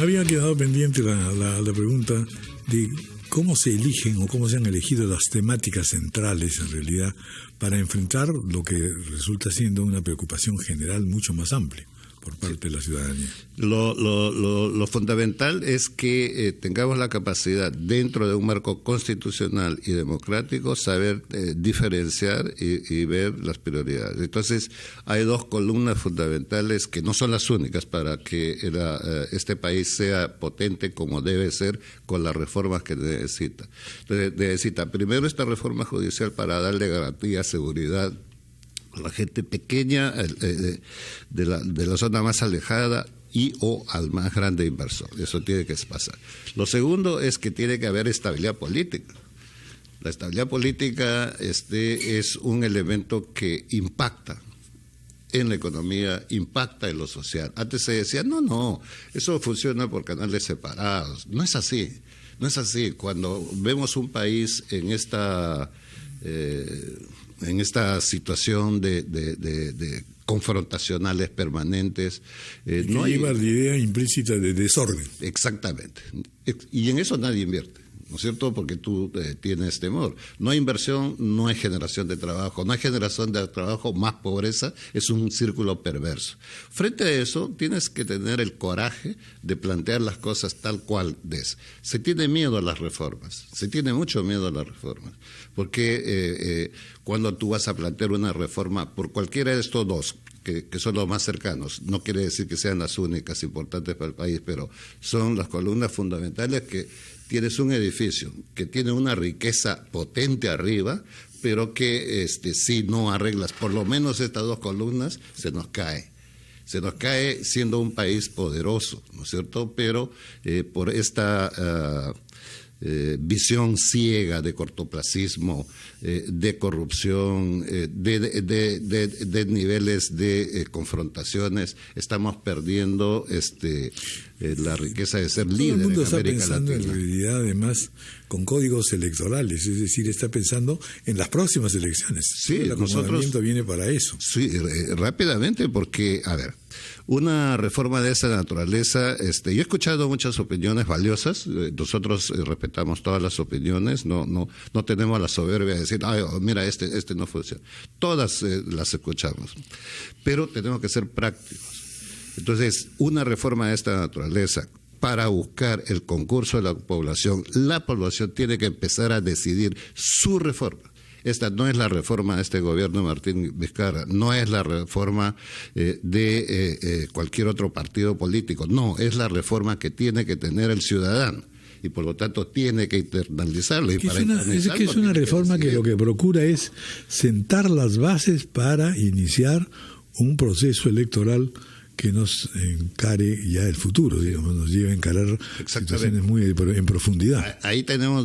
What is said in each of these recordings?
había quedado pendiente la pregunta de cómo se eligen o cómo se han elegido las temáticas centrales, en realidad, para enfrentar lo que resulta siendo una preocupación general mucho más amplia por parte de la ciudadanía. Lo fundamental es que tengamos la capacidad, dentro de un marco constitucional y democrático, saber diferenciar y ver las prioridades. Entonces, hay dos columnas fundamentales que no son las únicas para que este país sea potente como debe ser con las reformas que necesita. Entonces, necesita primero esta reforma judicial para darle garantía, seguridad a la gente pequeña de la zona más alejada y o al más grande inversor. Eso tiene que pasar. Lo segundo es que tiene que haber estabilidad política. La estabilidad política es un elemento que impacta en la economía, impacta en lo social. Antes se decía, no, eso funciona por canales separados. No es así, no es así. Cuando vemos un país en esta situación de confrontacionales permanentes. No lleva la idea implícita de desorden. Exactamente. Y en eso nadie invierte, ¿no es cierto? Porque tú tienes temor. No hay inversión, no hay generación de trabajo. No hay generación de trabajo, más pobreza. Es un círculo perverso. Frente a eso, tienes que tener el coraje de plantear las cosas tal cual es. Se tiene miedo a las reformas. Se tiene mucho miedo a las reformas. Porque cuando tú vas a plantear una reforma por cualquiera de estos dos, que son los más cercanos, no quiere decir que sean las únicas importantes para el país, pero son las columnas fundamentales, que tienes un edificio que tiene una riqueza potente arriba, pero que si no arreglas por lo menos estas dos columnas, se nos cae. Se nos cae siendo un país poderoso, ¿no es cierto? Pero por esta visión ciega de cortoplacismo, de corrupción, de niveles de confrontaciones, estamos perdiendo la riqueza de ser líder en América Latina. Todo el mundo está pensando en realidad, además, con códigos electorales, es decir, está pensando en las próximas elecciones. Sí, el acomodamiento viene para eso. Sí, rápidamente, porque, a ver, una reforma de esa naturaleza, yo he escuchado muchas opiniones valiosas, nosotros respetamos todas las opiniones, no tenemos la soberbia de decir, mira, este no funciona. Todas las escuchamos, pero tenemos que ser prácticos. Entonces, una reforma de esta naturaleza, para buscar el concurso de la población tiene que empezar a decidir su reforma. Esta no es la reforma de este gobierno de Martín Vizcarra, no es la reforma de cualquier otro partido político, no, es la reforma que tiene que tener el ciudadano y por lo tanto tiene que internalizarlo. Es una reforma que lo que procura es sentar las bases para iniciar un proceso electoral que nos encare ya el futuro, digamos, nos lleve a encarar situaciones muy en profundidad. Ahí tenemos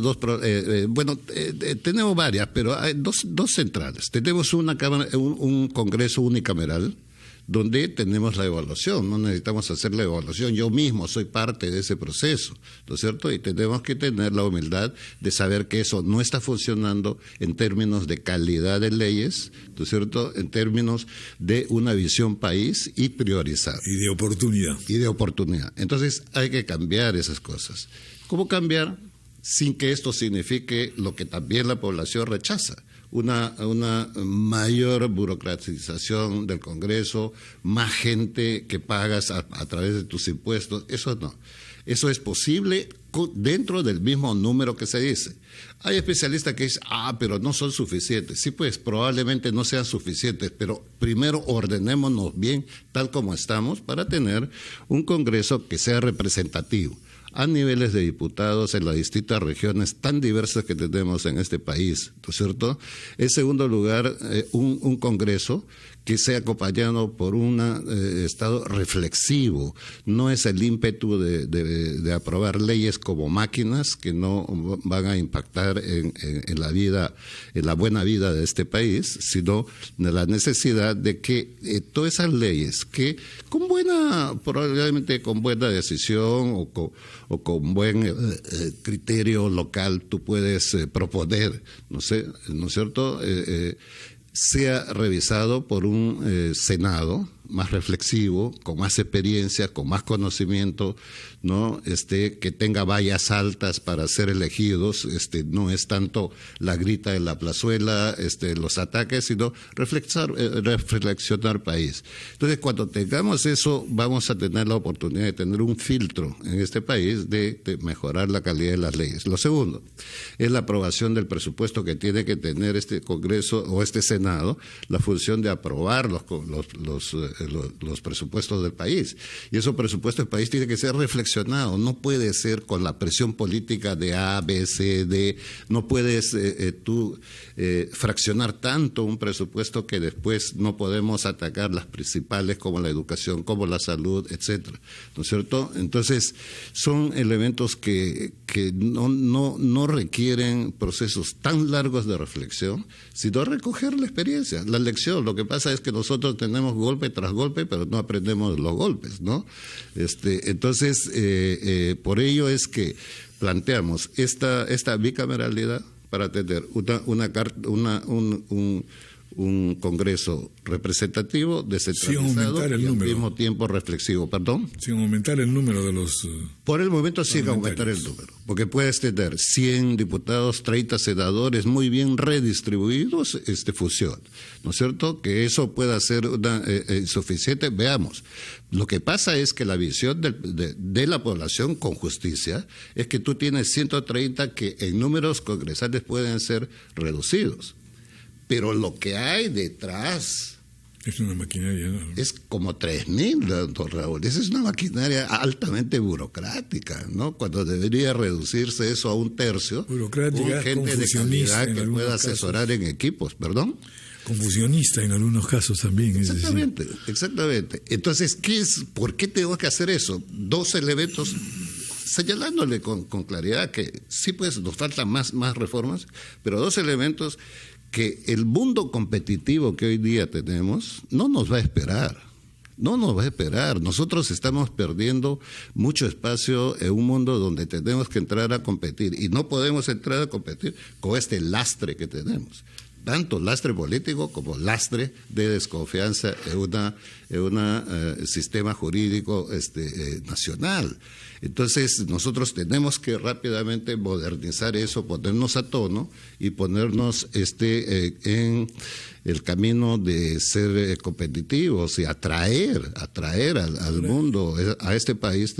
tenemos varias, pero hay dos centrales. Tenemos un Congreso unicameral, donde tenemos la evaluación, no necesitamos hacer la evaluación, yo mismo soy parte de ese proceso, ¿no es cierto? Y tenemos que tener la humildad de saber que eso no está funcionando en términos de calidad de leyes, ¿no es cierto? En términos de una visión país y priorizar. Y de oportunidad. Entonces hay que cambiar esas cosas. ¿Cómo cambiar? Sin que esto signifique lo que también la población rechaza. Una mayor burocratización del Congreso, más gente que pagas a través de tus impuestos, eso no. Eso es posible dentro del mismo número que se dice. Hay especialistas que dicen, pero no son suficientes. Sí, pues probablemente no sean suficientes, pero primero ordenémonos bien tal como estamos para tener un Congreso que sea representativo a niveles de diputados en las distintas regiones tan diversas que tenemos en este país, ¿no es cierto? En segundo lugar, un Congreso que sea acompañado por un Estado reflexivo. No es el ímpetu de aprobar leyes como máquinas que no van a impactar en la vida, en la buena vida de este país, sino la necesidad de que todas esas leyes que probablemente con buena decisión o con buen criterio local tú puedes proponer, ¿no es cierto?, sea revisado por un Senado más reflexivo, con más experiencia, con más conocimiento, ¿no? Que tenga vallas altas para ser elegidos, no es tanto la grita en la plazuela, los ataques, sino reflexionar país. Entonces, cuando tengamos eso, vamos a tener la oportunidad de tener un filtro en este país de mejorar la calidad de las leyes. Lo segundo es la aprobación del presupuesto que tiene que tener este Congreso o este Senado, la función de aprobar los presupuestos del país. Y esos presupuestos del país tienen que ser reflexionados, no puede ser con la presión política de A, B, C, D, no puedes tú fraccionar tanto un presupuesto que después no podemos atacar las principales como la educación, como la salud, etcétera, ¿no es cierto? Entonces, son elementos que no requieren procesos tan largos de reflexión, sino recoger la experiencia, la lección. Lo que pasa es que nosotros tenemos golpe tras golpe, pero no aprendemos de los golpes, ¿no? Entonces, por ello es que planteamos esta bicameralidad para tener un Congreso representativo, descentralizado y al mismo tiempo reflexivo. ¿Perdón? Sin aumentar el número de los... Por el momento sin aumentar el número, porque puedes tener 100 diputados, 30 senadores muy bien redistribuidos, fusión, ¿no es cierto? Que eso pueda ser insuficiente, veamos. Lo que pasa es que la visión de la población con justicia es que tú tienes 130 que en números congresales pueden ser reducidos. Pero lo que hay detrás es una maquinaria, ¿no? Es como 3.000, don Raúl. Esa es una maquinaria altamente burocrática, ¿no? Cuando debería reducirse eso a un tercio. Burocrática, gente de calidad que pueda asesorar en equipos, ¿perdón? Confusionista en algunos casos también. Exactamente. Entonces, ¿por qué tengo que hacer eso? 2 elementos, señalándole con claridad que sí, pues nos faltan más reformas, pero 2 elementos que el mundo competitivo que hoy día tenemos no nos va a esperar. No nos va a esperar. Nosotros estamos perdiendo mucho espacio en un mundo donde tenemos que entrar a competir y no podemos entrar a competir con este lastre que tenemos. Tanto lastre político como lastre de desconfianza en un sistema jurídico nacional. Entonces, nosotros tenemos que rápidamente modernizar eso, ponernos a tono y ponernos en el camino de ser competitivos y atraer al mundo, a este país.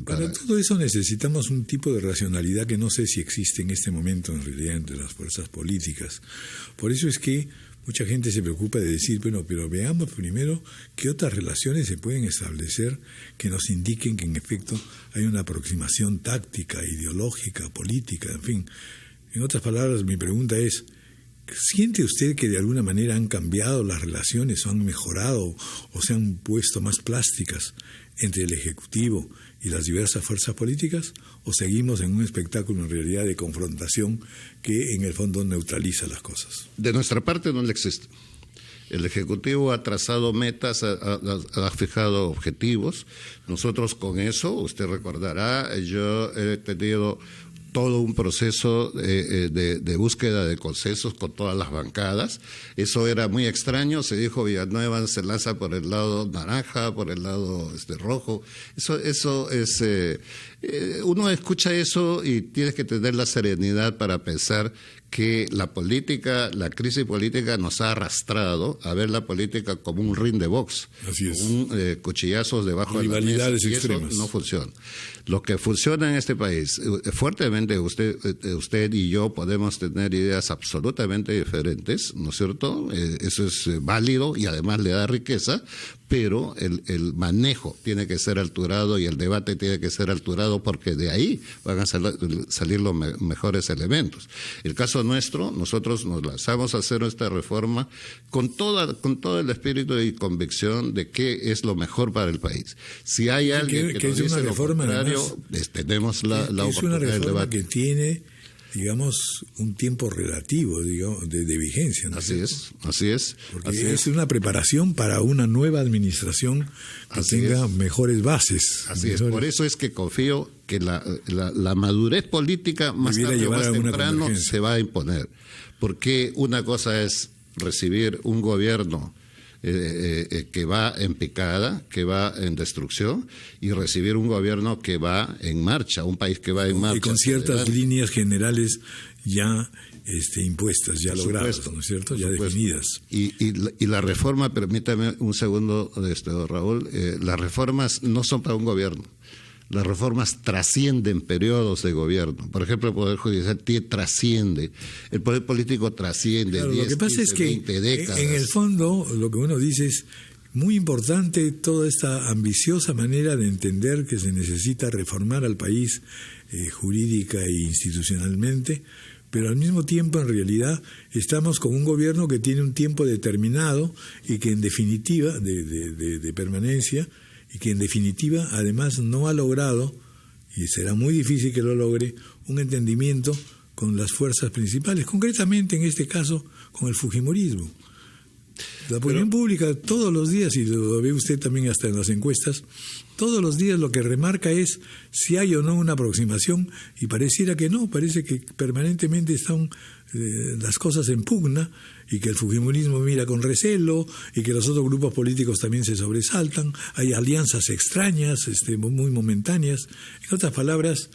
Para todo eso necesitamos un tipo de racionalidad que no sé si existe en este momento en realidad entre las fuerzas políticas. Por eso es que mucha gente se preocupa de decir, bueno, pero veamos primero qué otras relaciones se pueden establecer que nos indiquen que en efecto hay una aproximación táctica, ideológica, política, en fin. En otras palabras, mi pregunta es, ¿siente usted que de alguna manera han cambiado las relaciones o han mejorado o se han puesto más plásticas entre el Ejecutivo y las diversas fuerzas políticas? ¿O seguimos en un espectáculo en realidad de confrontación que en el fondo neutraliza las cosas? De nuestra parte no existe. El Ejecutivo ha trazado metas, ha fijado objetivos. Nosotros con eso, usted recordará, yo he tenido todo un proceso de búsqueda de consensos con todas las bancadas. Eso era muy extraño. Se dijo Villanueva se lanza por el lado naranja, por el lado rojo. Eso es... uno escucha eso y tienes que tener la serenidad para pensar que la crisis política nos ha arrastrado a ver la política como un ring de box. Así es. Con cuchillazos debajo de la mesa. Rivalidades extremas. Eso no funciona. Lo que funciona en este país, fuertemente usted y yo podemos tener ideas absolutamente diferentes, ¿no es cierto? Eso es válido y además le da riqueza, pero el manejo tiene que ser alturado y el debate tiene que ser alturado porque de ahí van a salir los mejores elementos. El caso nuestro, nosotros nos lanzamos a hacer esta reforma con todo el espíritu y convicción de qué es lo mejor para el país. Si hay alguien que nos dice lo contrario, tenemos la oportunidad del debate. Que tiene, digamos, un tiempo relativo, digamos, de vigencia, ¿no? Así es. Porque es una preparación para una nueva administración que tenga mejores bases. Así es. Por eso es que confío que la madurez política más tarde o más temprano se va a imponer. Porque una cosa es recibir un gobierno que va en picada, que va en destrucción, y recibir un gobierno que va en marcha, un país que va en marcha. Y con ciertas líneas generales ya impuestas, ya logradas, ¿no es cierto? Ya definidas. Y la reforma, permítame un segundo, Raúl, las reformas no son para un gobierno. Las reformas trascienden periodos de gobierno. Por ejemplo, el Poder Judicial trasciende, el Poder Político trasciende, claro, 10, lo que pasa 15, es que 20 décadas. En el fondo, lo que uno dice es muy importante toda esta ambiciosa manera de entender que se necesita reformar al país jurídica e institucionalmente, pero al mismo tiempo, en realidad, estamos con un gobierno que tiene un tiempo determinado y que en definitiva, de permanencia, y que en definitiva además no ha logrado, y será muy difícil que lo logre, un entendimiento con las fuerzas principales, concretamente en este caso con el fujimorismo. La opinión pública todos los días, y lo ve usted también hasta en las encuestas, todos los días lo que remarca es si hay o no una aproximación, y pareciera que no, parece que permanentemente están las cosas en pugna, y que el fujimorismo mira con recelo, y que los otros grupos políticos también se sobresaltan, hay alianzas extrañas, muy momentáneas. En otras palabras,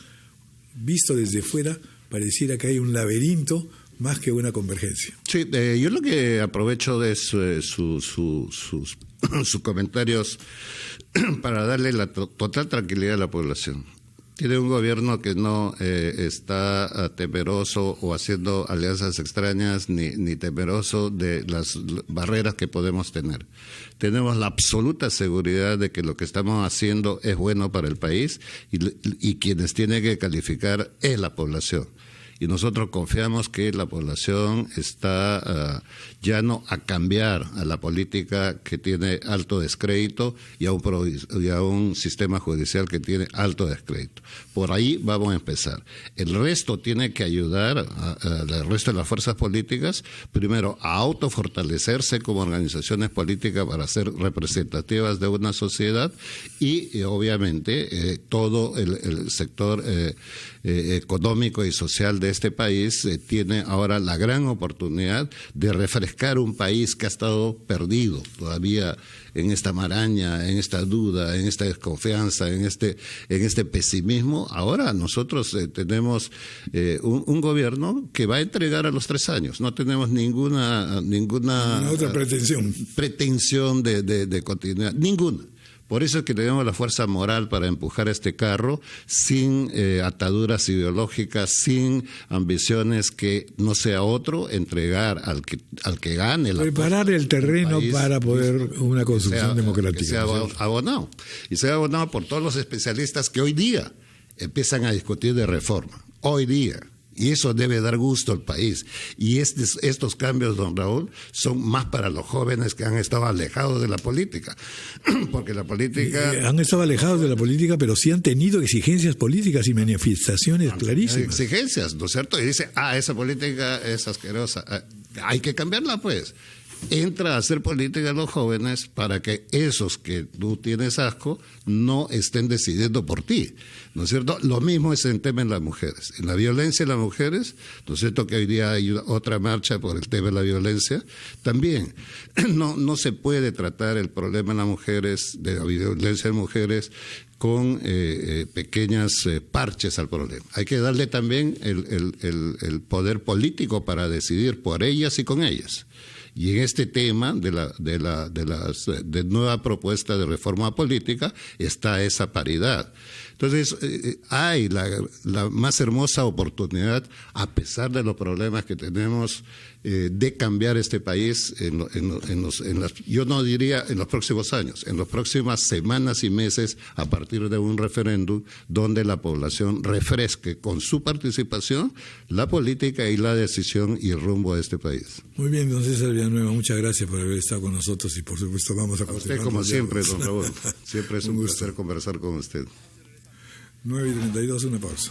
visto desde fuera, pareciera que hay un laberinto más que una convergencia. Sí, yo lo que aprovecho de sus comentarios para darle la total tranquilidad a la población. Tiene un gobierno que no está temeroso o haciendo alianzas extrañas ni temeroso de las barreras que podemos tener. Tenemos la absoluta seguridad de que lo que estamos haciendo es bueno para el país y quienes tienen que calificar es la población. Y nosotros confiamos que la población está llano a cambiar a la política que tiene alto descrédito y a un sistema judicial que tiene alto descrédito. Por ahí vamos a empezar. El resto tiene que ayudar al resto de las fuerzas políticas, primero, a autofortalecerse como organizaciones políticas para ser representativas de una sociedad y obviamente todo el sector económico y social de este país tiene ahora la gran oportunidad de refrescar un país que ha estado perdido todavía en esta maraña, en esta duda, en esta desconfianza, en este pesimismo. Ahora nosotros tenemos un gobierno que va a entregar a los 3 años. No tenemos ninguna otra pretensión de continuidad, ninguna. Por eso es que tenemos la fuerza moral para empujar este carro sin ataduras ideológicas, sin ambiciones que no sea otro, entregar al que gane. Preparar el terreno para poder una construcción democrática. Que sea abonado. Y sea abonado por todos los especialistas que hoy día empiezan a discutir de reforma. Hoy día. Y eso debe dar gusto al país. Y estos cambios, don Raúl, son más para los jóvenes que han estado alejados de la política. Porque la política... Han estado alejados de la política, pero sí han tenido exigencias políticas y manifestaciones clarísimas. Exigencias, ¿no es cierto? Y dice, esa política es asquerosa. Hay que cambiarla, pues. Entra a hacer política a los jóvenes para que esos que tú tienes asco no estén decidiendo por ti, ¿no es cierto? Lo mismo es en tema de las mujeres. En la violencia de las mujeres, ¿no es cierto? Que hoy día hay otra marcha por el tema de la violencia. También no se puede tratar el problema de las mujeres, de la violencia de mujeres, con pequeñas parches al problema. Hay que darle también el poder político para decidir por ellas y con ellas. Y en este tema de nueva propuesta de reforma política está esa paridad. Entonces, hay la más hermosa oportunidad, a pesar de los problemas que tenemos, de cambiar este país yo no diría en los próximos años, en las próximas semanas y meses, a partir de un referéndum donde la población refresque con su participación la política y la decisión y el rumbo de este país. Muy bien, don César Villanueva, muchas gracias por haber estado con nosotros y por supuesto vamos a continuar. Usted como siempre, don Raúl, siempre es un placer conversar con usted. 9:32, una pausa.